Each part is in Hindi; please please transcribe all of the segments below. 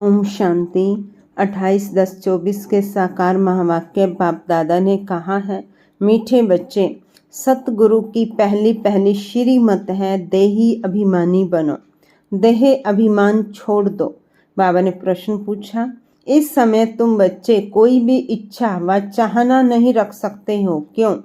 ओम शांति। 28/10/24 के साकार महावाक्य बाप दादा ने कहा है, मीठे बच्चे, सतगुरु की पहली पहली श्रीमत है, देही अभिमानी बनो, देह अभिमान छोड़ दो। बाबा ने प्रश्न पूछा, इस समय तुम बच्चे कोई भी इच्छा व चाहना नहीं रख सकते हो, क्यों?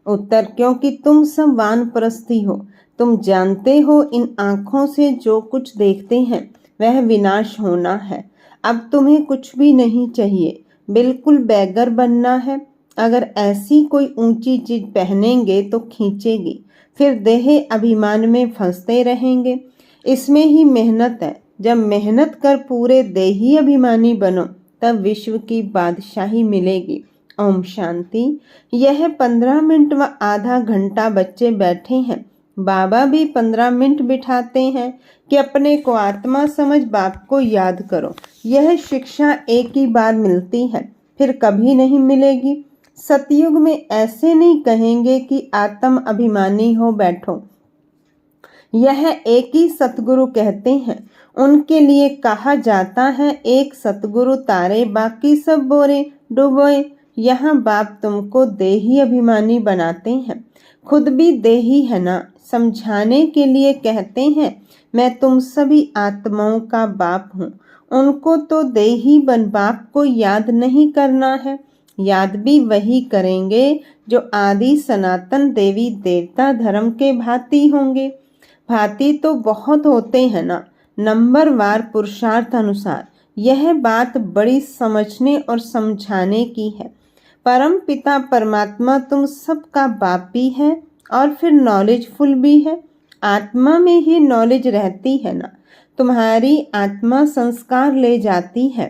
उत्तर, क्योंकि तुम सब वानप्रस्थी हो। तुम जानते हो इन आँखों से जो कुछ देखते हैं वह विनाश होना है। अब तुम्हें कुछ भी नहीं चाहिए, बिल्कुल बैगर बनना है। अगर ऐसी कोई ऊंची चीज पहनेंगे तो खींचेगी, फिर देह अभिमान में फंसते रहेंगे। इसमें ही मेहनत है। जब मेहनत कर पूरे देही अभिमानी बनो तब विश्व की बादशाही मिलेगी। ओम शांति। यह 15 मिनट व आधा घंटा बच्चे बैठे हैं। बाबा भी 15 मिनट बिठाते हैं कि अपने को आत्मा समझ बाप को याद करो। यह शिक्षा एक ही बार मिलती है, फिर कभी नहीं मिलेगी। सतयुग में ऐसे नहीं कहेंगे कि आत्म अभिमानी हो बैठो। यह एक ही सतगुरु कहते हैं। उनके लिए कहा जाता है, एक सतगुरु तारे बाकी सब बोरे डुबोए। यहाँ बाप तुमको देही अभिमानी बनाते हैं, खुद भी देही है ना। समझाने के लिए कहते हैं, मैं तुम सभी आत्माओं का बाप हूँ। उनको तो देही बन बाप को याद नहीं करना है। याद भी वही करेंगे जो आदि सनातन देवी देवता धर्म के भांति होंगे। भांति तो बहुत होते हैं ना, नंबरवार पुरुषार्थ अनुसार। यह बात बड़ी समझने और समझाने की है। परम पिता परमात्मा तुम सबका बाप भी है और फिर नॉलेजफुल भी है। आत्मा में ही नॉलेज रहती है ना। तुम्हारी आत्मा संस्कार ले जाती है।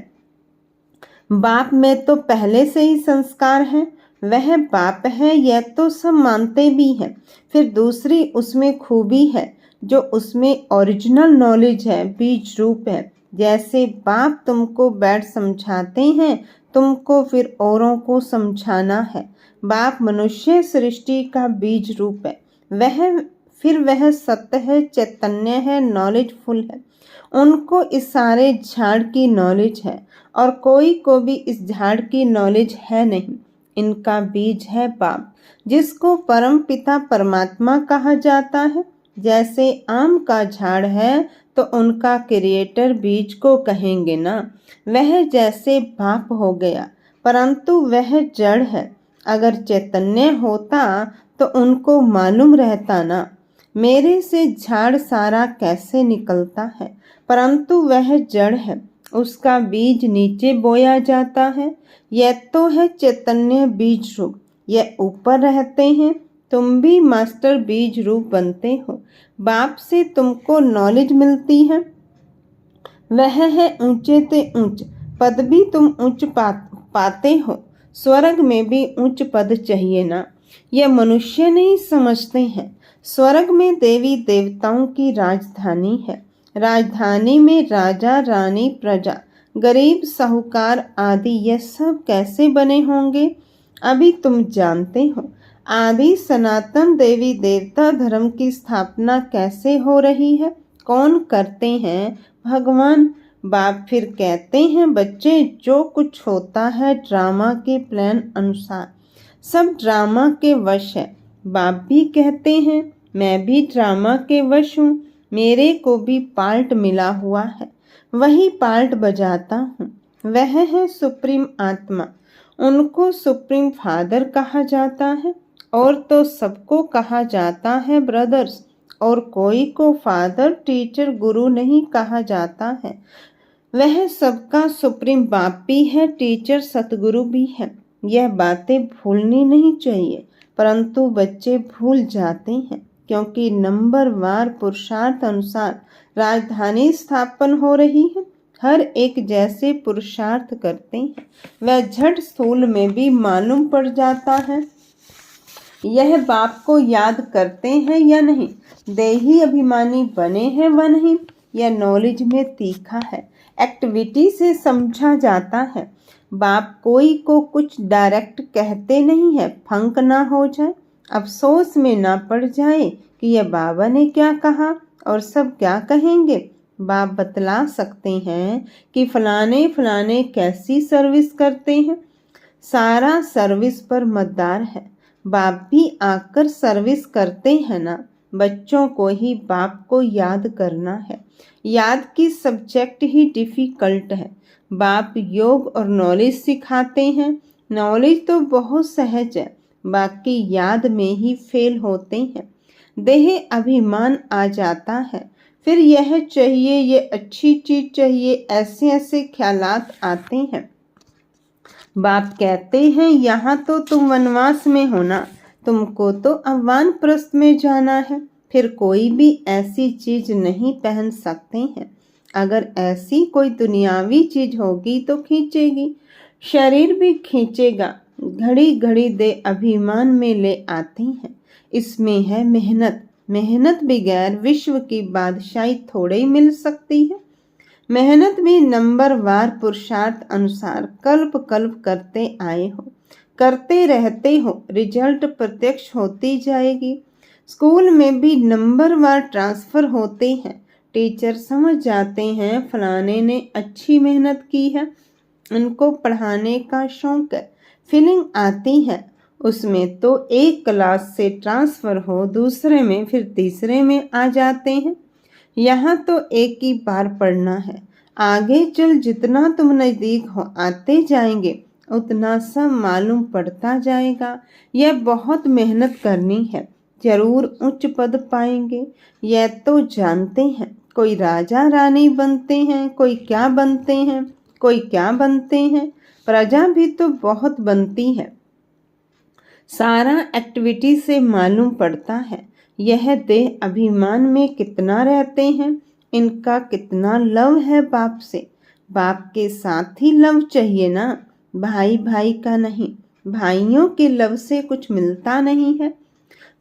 बाप में तो पहले से ही संस्कार है, वह बाप है, यह तो सब मानते भी हैं। फिर दूसरी उसमें खूबी है जो उसमें ओरिजिनल नॉलेज है, बीज रूप है। जैसे बाप तुमको बैठ समझाते हैं, तुमको फिर औरों को समझाना है। बाप मनुष्य सृष्टि का बीज रूप है। वह सत्य है, चैतन्य है, नॉलेजफुल है। उनको इस सारे झाड़ की नॉलेज है और कोई को भी इस झाड़ की नॉलेज है नहीं। इनका बीज है बाप, जिसको परम पिता परमात्मा कहा जाता है। जैसे आम का झाड़ है तो उनका क्रिएटर बीज को कहेंगे ना। वह जैसे बाप हो गया, परंतु वह जड़ है। अगर चैतन्य होता तो उनको मालूम रहता ना, मेरे से झाड़ सारा कैसे निकलता है, परंतु वह जड़ है। उसका बीज नीचे बोया जाता है। यह तो है चैतन्य बीज रूप, यह ऊपर रहते हैं। तुम भी मास्टर बीज रूप बनते हो। बाप से तुमको नॉलेज मिलती है। वह है ऊंचे ते ऊंच पद भी तुम उच्च पाते हो। स्वर्ग में भी उच्च पद चाहिए ना। यह मनुष्य नहीं समझते हैं। स्वर्ग में देवी देवताओं की राजधानी है। राजधानी में राजा रानी प्रजा गरीब साहूकार आदि यह सब कैसे बने होंगे, अभी तुम जानते हो। आदि सनातन देवी देवता धर्म की स्थापना कैसे हो रही है, कौन करते हैं? भगवान। बाप फिर कहते हैं, बच्चे जो कुछ होता है ड्रामा के प्लान अनुसार, सब ड्रामा के वश है। बाप भी कहते हैं, मैं भी ड्रामा के वश हूँ। मेरे को भी पार्ट मिला हुआ है, वही पार्ट बजाता हूँ। वह है सुप्रीम आत्मा। उनको सुप्रीम फादर कहा जाता है और तो सबको कहा जाता है ब्रदर्स, और कोई को फादर टीचर गुरु नहीं कहा जाता है। वह सबका सुप्रीम बाप भी है, टीचर सतगुरु भी है। यह बातें भूलनी नहीं चाहिए, परंतु बच्चे भूल जाते हैं, क्योंकि नंबरवार पुरुषार्थ अनुसार राजधानी स्थापन हो रही है। हर एक जैसे पुरुषार्थ करते हैं, वह झट स्थूल में भी मालूम पड़ जाता है। यह बाप को याद करते हैं या नहीं, देही अभिमानी बने हैं व नहीं, यह नॉलेज में तीखा है, एक्टिविटी से समझा जाता है। बाप कोई को कुछ डायरेक्ट कहते नहीं है, फंक ना हो जाए, अफसोस में ना पड़ जाए कि यह बाबा ने क्या कहा और सब क्या कहेंगे। बाप बतला सकते हैं कि फलाने फलाने कैसी सर्विस करते हैं। सारा सर्विस पर मतदार है। बाप भी आकर सर्विस करते हैं ना। बच्चों को ही बाप को याद करना है। याद की सब्जेक्ट ही डिफिकल्ट है। बाप योग और नॉलेज सिखाते हैं। नॉलेज तो बहुत सहज है, बाकी याद में ही फेल होते हैं। देह अभिमान आ जाता है, फिर यह चाहिए, ये अच्छी चीज चाहिए, ऐसे ऐसे ख्यालात आते हैं। बाप कहते हैं यहाँ तो तुम वनवास में हो ना, तुमको तो अब वानप्रस्थ में जाना है। फिर कोई भी ऐसी चीज नहीं पहन सकते हैं। अगर ऐसी कोई दुनियावी चीज होगी तो खींचेगी, शरीर भी खींचेगा। घड़ी घड़ी दे अभिमान में ले आती हैं। इसमें है मेहनत। मेहनत बगैर विश्व की बादशाही थोड़े ही मिल सकती है। मेहनत भी नंबरवार पुरुषार्थ अनुसार कल्प कल्प करते आए हो, करते रहते हो, रिजल्ट प्रत्यक्ष होती जाएगी। स्कूल में भी नंबरवार ट्रांसफर होते हैं। टीचर समझ जाते हैं फलाने ने अच्छी मेहनत की है, उनको पढ़ाने का शौक है, फीलिंग आती है। उसमें तो एक क्लास से ट्रांसफर हो दूसरे में, फिर तीसरे में आ जाते हैं। यहाँ तो एक ही बार पढ़ना है। आगे चल जितना तुम नजदीक हो आते जाएंगे उतना सब मालूम पड़ता जाएगा। यह बहुत मेहनत करनी है, जरूर उच्च पद पाएंगे। यह तो जानते हैं। कोई राजा रानी बनते हैं, कोई क्या बनते हैं, कोई क्या बनते हैं। प्रजा भी तो बहुत बनती है। सारा एक्टिविटी से मालूम पड़ता है। यह देह अभिमान में कितना रहते हैं, इनका कितना लव है बाप से। बाप के साथ ही लव चाहिए ना, भाई भाई का नहीं। भाइयों के लव से कुछ मिलता नहीं है।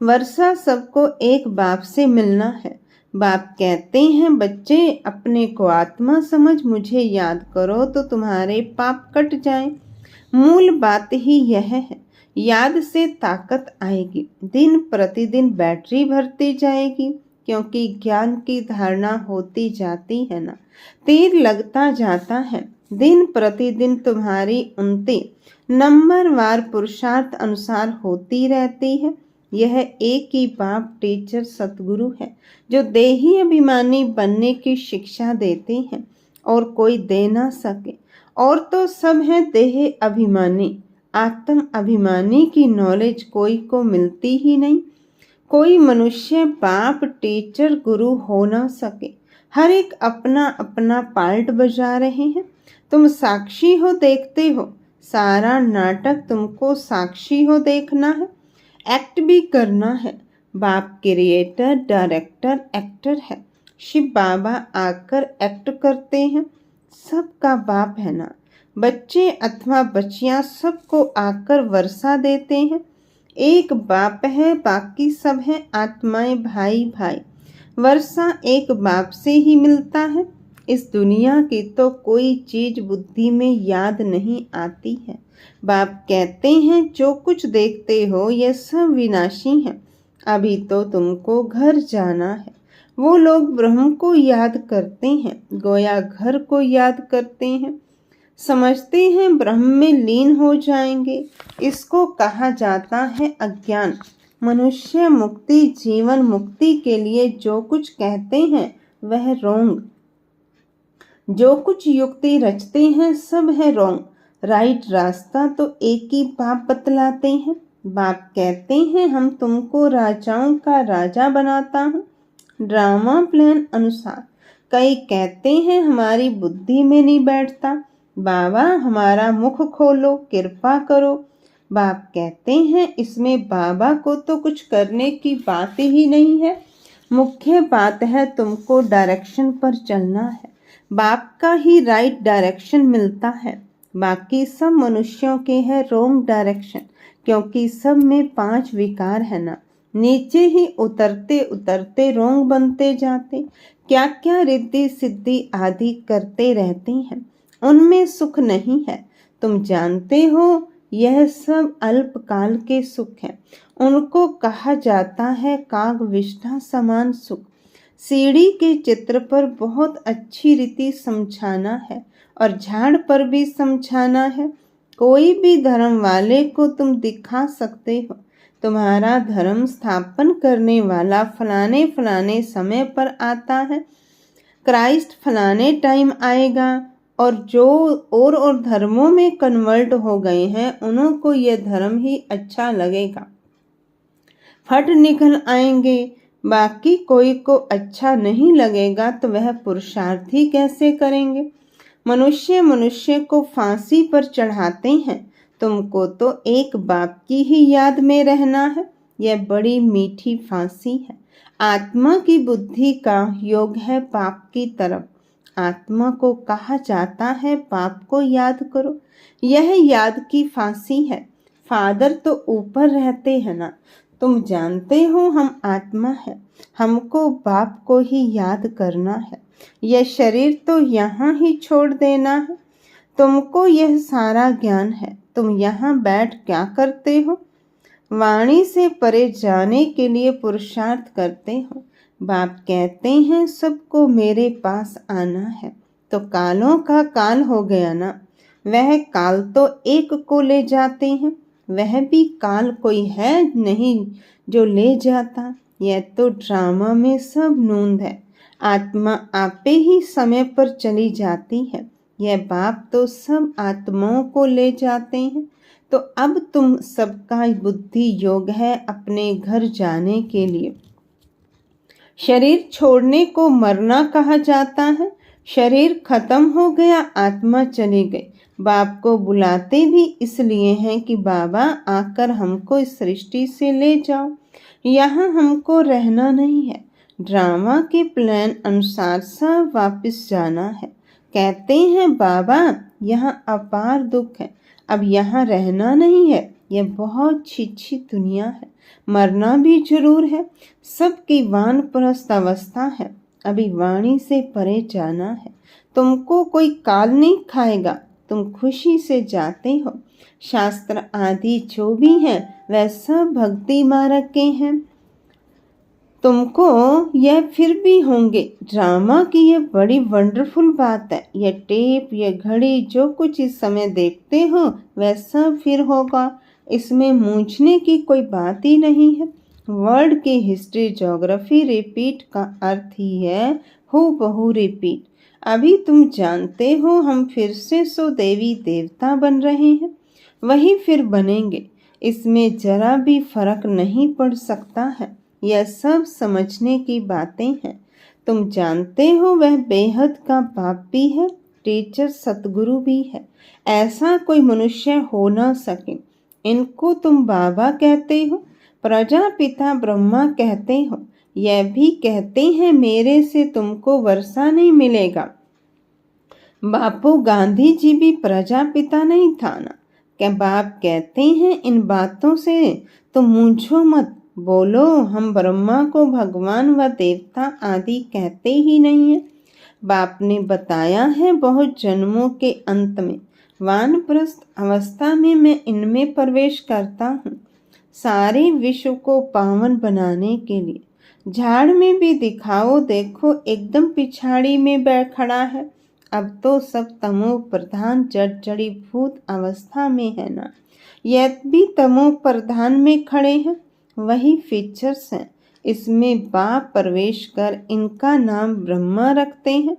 वर्षा सबको एक बाप से मिलना है। बाप कहते हैं बच्चे अपने को आत्मा समझ मुझे याद करो तो तुम्हारे पाप कट जाएं। मूल बात ही यह है। याद से ताकत आएगी, दिन प्रतिदिन बैटरी भरती जाएगी, क्योंकि ज्ञान की धारणा होती जाती है ना। तीर लगता जाता है। दिन प्रतिदिन तुम्हारी उन्नति नंबरवार पुरुषार्थ अनुसार होती रहती है। यह एक ही बाप टीचर सतगुरु है जो देही अभिमानी बनने की शिक्षा देते हैं, और कोई दे ना सके। और तो सब है देह अभिमानी। आत्म अभिमानी की नॉलेज कोई को मिलती ही नहीं। कोई मनुष्य बाप टीचर गुरु हो ना सके। हर एक अपना अपना पार्ट बजा रहे हैं। तुम साक्षी हो, देखते हो। सारा नाटक तुमको साक्षी हो देखना है, एक्ट भी करना है। बाप क्रिएटर, डायरेक्टर, एक्टर है। शिव बाबा आकर एक्ट करते हैं। सबका बाप है ना। बच्चे अथवा बच्चियां सबको आकर वर्षा देते हैं। एक बाप है, बाकी सब है आत्माएं भाई भाई। वर्षा एक बाप से ही मिलता है। इस दुनिया की तो कोई चीज बुद्धि में याद नहीं आती है। बाप कहते हैं जो कुछ देखते हो यह सब विनाशी है। अभी तो तुमको घर जाना है। वो लोग ब्रह्म को याद करते हैं, गोया घर को याद करते हैं। समझते हैं ब्रह्म में लीन हो जाएंगे। इसको कहा जाता है अज्ञान। मनुष्य मुक्ति, जीवन मुक्ति के लिए जो कुछ कहते हैं वह रोंग। जो कुछ युक्ति रचते हैं सब है रोंग। राइट रास्ता तो एक ही बाप बतलाते हैं। बाप कहते हैं हम तुमको राजाओं का राजा बनाता हूँ, ड्रामा प्लान अनुसार। कई कहते हैं हमारी बुद्धि में नहीं बैठता। बाबा हमारा मुख खोलो, कृपा करो। बाप कहते हैं इसमें बाबा को तो कुछ करने की बात ही नहीं है। मुख्य बात है तुमको डायरेक्शन पर चलना है। बाप का ही राइट डायरेक्शन मिलता है। बाकी सब मनुष्यों के है रॉन्ग डायरेक्शन, क्योंकि सब में 5 विकार है ना। नीचे ही उतरते उतरते रोंग बनते जाते। क्या क्या रिद्धि सिद्धि आदि करते रहते हैं, उनमें सुख नहीं है। तुम जानते हो यह सब अल्पकाल के सुख हैं। उनको कहा जाता है काग विष्ठा समान सुख। सीढ़ी के चित्र पर बहुत अच्छी रीति समझाना है और झाड़ पर भी समझाना है। कोई भी धर्म वाले को तुम दिखा सकते हो, तुम्हारा धर्म स्थापन करने वाला फलाने फलाने समय पर आता है, क्राइस्ट फलाने टाइम आएगा। और जो और धर्मों में कन्वर्ट हो गए हैं उनको यह धर्म ही अच्छा लगेगा, फट निकल आएंगे। बाकी कोई को अच्छा नहीं लगेगा तो वह पुरुषार्थ ही कैसे करेंगे। मनुष्य मनुष्य को फांसी पर चढ़ाते हैं, तुमको तो एक बाप की ही याद में रहना है। यह बड़ी मीठी फांसी है। आत्मा की बुद्धि का योग है पाप की तरफ। आत्मा को कहा जाता है पाप को याद करो। यह याद की फांसी है। फादर तो ऊपर रहते हैं ना, तुम जानते हो हम आत्मा है, हमको बाप को ही याद करना है। यह शरीर तो यहाँ ही छोड़ देना है। तुमको यह सारा ज्ञान है, तुम यहाँ बैठ क्या करते हो? वाणी से परे जाने के लिए पुरुषार्थ करते हो। बाप कहते हैं सबको मेरे पास आना है। तो कालों का काल हो गया ना, वह काल तो एक को ले जाते हैं, वह भी काल कोई है नहीं जो ले जाता। यह तो ड्रामा में सब नूंद है। आत्मा आपे ही समय पर चली जाती है। यह बाप तो सब आत्माओं को ले जाते हैं। तो अब तुम सबका बुद्धि योग है अपने घर जाने के लिए। शरीर छोड़ने को मरना कहा जाता है। शरीर खत्म हो गया, आत्मा चली गई। बाप को बुलाते भी इसलिए हैं कि बाबा आकर हमको इस सृष्टि से ले जाओ, यहाँ हमको रहना नहीं है। ड्रामा के प्लान अनुसार सब वापस जाना है। कहते हैं बाबा यहाँ अपार दुख है, अब यहाँ रहना नहीं है। यह बहुत छिछी दुनिया है, मरना भी जरूर है। सबकी वानप्रस्थ अवस्था है, अभी वाणी से परे जाना है। तुमको कोई काल नहीं खाएगा, तुम खुशी से जाते हो। शास्त्र आदि जो भी हैं वह सब भक्ति मार्ग के हैं। तुमको यह फिर भी होंगे। ड्रामा की यह बड़ी वंडरफुल बात है। यह टेप, यह घड़ी, जो कुछ इस समय देखते हो वह सब फिर होगा। इसमें मूंझने की कोई बात ही नहीं है। वर्ड की हिस्ट्री ज्योग्राफी रिपीट का अर्थ ही है हूबहू रिपीट। अभी तुम जानते हो हम फिर से सो देवी देवता बन रहे हैं, वही फिर बनेंगे। इसमें जरा भी फर्क नहीं पड़ सकता है। यह सब समझने की बातें हैं। तुम जानते हो वह बेहद का बाप भी है, टीचर सतगुरु भी है। ऐसा कोई मनुष्य हो ना सके। इनको तुम बाबा कहते हो, प्रजापिता ब्रह्मा कहते हो। यह भी कहते हैं मेरे से तुमको वर्षा नहीं मिलेगा। बापू गांधी जी भी प्रजापिता नहीं था ना। क्या बाप कहते हैं इन बातों से तुम मूंझो मत, बोलो हम ब्रह्मा को भगवान व देवता आदि कहते ही नहीं है। बाप ने बताया है बहुत जन्मों के अंत में वानप्रस्थ अवस्था में मैं इनमें प्रवेश करता हूँ, सारे विश्व को पावन बनाने के लिए। झाड़ में भी दिखाओ, देखो एकदम पिछाड़ी में बैठ खड़ा है। अब तो सब तमो प्रधान जड़ी भूत अवस्था में है ना, यह भी तमो प्रधान में खड़े हैं। वही फीचर्स हैं। इसमें बाप प्रवेश कर इनका नाम ब्रह्मा रखते हैं।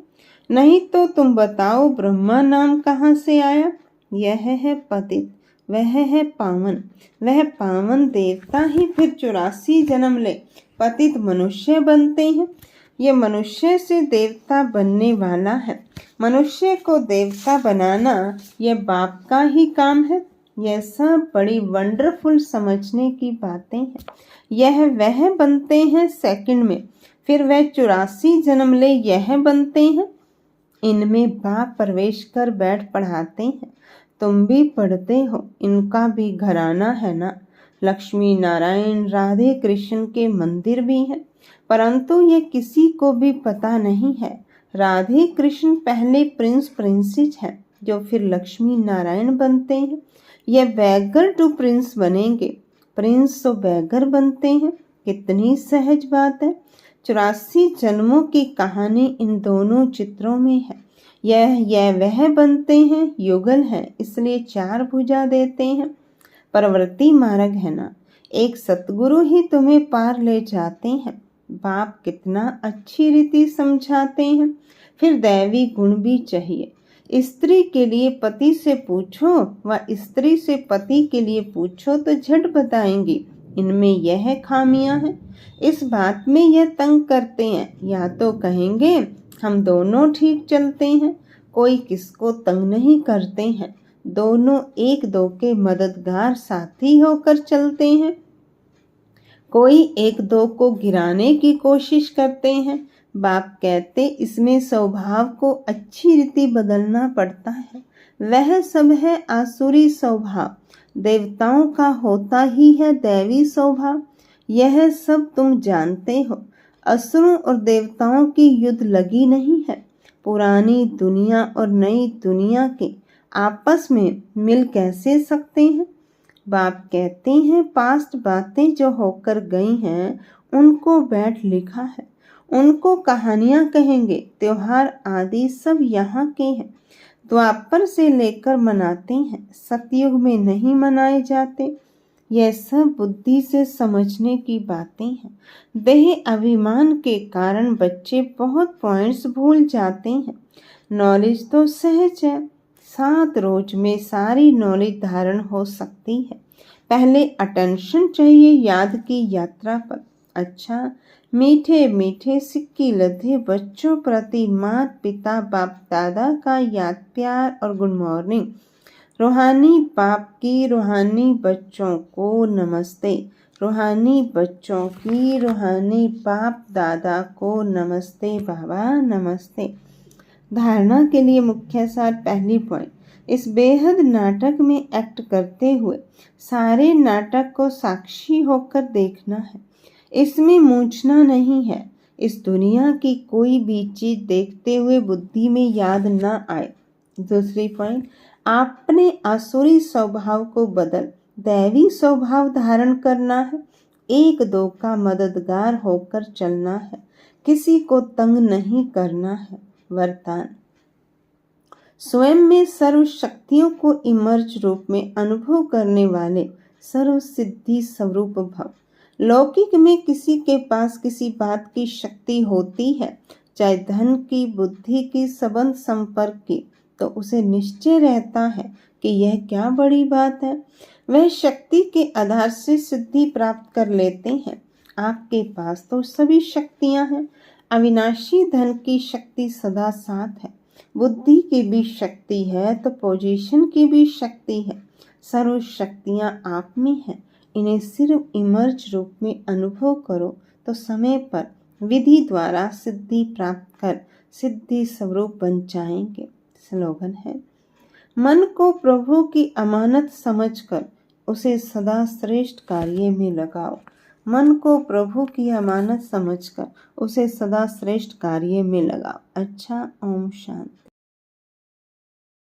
नहीं तो तुम बताओ ब्रह्मा नाम कहाँ से आया? यह है पतित, वह है पावन। वह पावन देवता ही फिर 84 जन्म ले पतित मनुष्य बनते हैं। ये मनुष्य से देवता बनने वाला है। मनुष्य को देवता बनाना यह बाप का ही काम है। यह सब बड़ी वंडरफुल समझने की बातें हैं। यह वह बनते हैं सेकंड में, फिर वह 84 जन्म ले यह बनते हैं। इनमें बाप प्रवेश कर बैठ पढ़ाते हैं। तुम भी पढ़ते हो, इनका भी घराना है ना। लक्ष्मी नारायण राधे कृष्ण के मंदिर भी हैं, परंतु यह किसी को भी पता नहीं है। राधे कृष्ण पहले प्रिंस प्रिंसेस हैं जो फिर लक्ष्मी नारायण बनते हैं। यह बैगर टू प्रिंस बनेंगे, प्रिंस तो बैगर बनते हैं। कितनी सहज बात है। 84 जन्मों की कहानी इन दोनों चित्रों में है। यह वह बनते हैं, युगल है, इसलिए 4 भुजा देते हैं। परवर्ती मार्ग है ना, एक सतगुरु ही तुम्हें पार ले जाते हैं। बाप कितना अच्छी रीति समझाते हैं। फिर दैवी गुण भी चाहिए। स्त्री के लिए पति से पूछो व स्त्री से पति के लिए पूछो तो झट बताएंगी इनमें यह खामियां हैं, इस बात में यह तंग करते हैं। या तो कहेंगे हम दोनों ठीक चलते हैं, कोई किसको तंग नहीं करते हैं, दोनों एक दो के मददगार साथी होकर चलते हैं। कोई एक दो को गिराने की कोशिश करते हैं। बाप कहते इसमें स्वभाव को अच्छी रीति बदलना पड़ता है। वह सब है आसुरी स्वभाव, देवताओं का होता ही है दैवी स्वभाव। यह सब तुम जानते हो। असुरों और देवताओं की युद्ध लगी नहीं है। पुरानी दुनिया और नई दुनिया के आपस में मिल कैसे सकते हैं। बाप कहते हैं पास्ट बातें जो होकर गई हैं उनको बैठ लिखा है, उनको कहानियां कहेंगे। त्योहार आदि सब यहाँ के हैं, द्वापर से लेकर मनाते हैं, सतयुग में नहीं मनाए जाते। यह सब बुद्धि से समझने की बातें हैं। देह अभिमान के कारण बच्चे बहुत पॉइंट्स भूल जाते हैं। नॉलेज तो सहज है, 7 रोज में सारी नॉलेज धारण हो सकती है। पहले अटेंशन चाहिए याद की यात्रा पर। अच्छा, मीठे मीठे सिक्के लधे बच्चों प्रति माता पिता बाप दादा का याद प्यार और गुड मॉर्निंग। रूहानी बाप की रूहानी बच्चों को नमस्ते। रूहानी बच्चों की रूहानी बाप दादा को नमस्ते। बाबा नमस्ते। धारणा के लिए मुख्य सार। पहली पॉइंट, इस बेहद नाटक में एक्ट करते हुए सारे नाटक को साक्षी होकर देखना है। इसमें मूंझना नहीं है। इस दुनिया की कोई भी चीज देखते हुए बुद्धि में याद न आए। दूसरी पॉइंट, आपने आसुरी स्वभाव को बदल दैवी स्वभाव धारण करना है। एक दो का मददगार होकर चलना है, किसी को तंग नहीं करना है। वरदान, स्वयं में सर्व शक्तियों को इमर्ज रूप में अनुभव करने वाले सर्व सिद्धि स्वरूप भव। लौकिक में किसी के पास किसी बात की शक्ति होती है, चाहे धन की, बुद्धि की, संबंध संपर्क की, तो उसे निश्चय रहता है कि यह क्या बड़ी बात है। वह शक्ति के आधार से सिद्धि प्राप्त कर लेते हैं। आपके पास तो सभी शक्तियां हैं। अविनाशी धन की शक्ति सदा साथ है, बुद्धि की भी शक्ति है तो पोजीशन की भी शक्ति है। सर्व शक्तियां आप में हैं। इन्हें सिर्फ इमर्ज रूप में अनुभव करो तो समय पर विधि द्वारा सिद्धि प्राप्त कर सिद्धि स्वरूप बन जाएंगे। स्लोगन है, मन को प्रभु की अमानत समझकर उसे सदा श्रेष्ठ कार्य में लगाओ। मन को प्रभु की अमानत समझकर उसे सदा श्रेष्ठ कार्य में लगाओ। अच्छा, ओम शांति।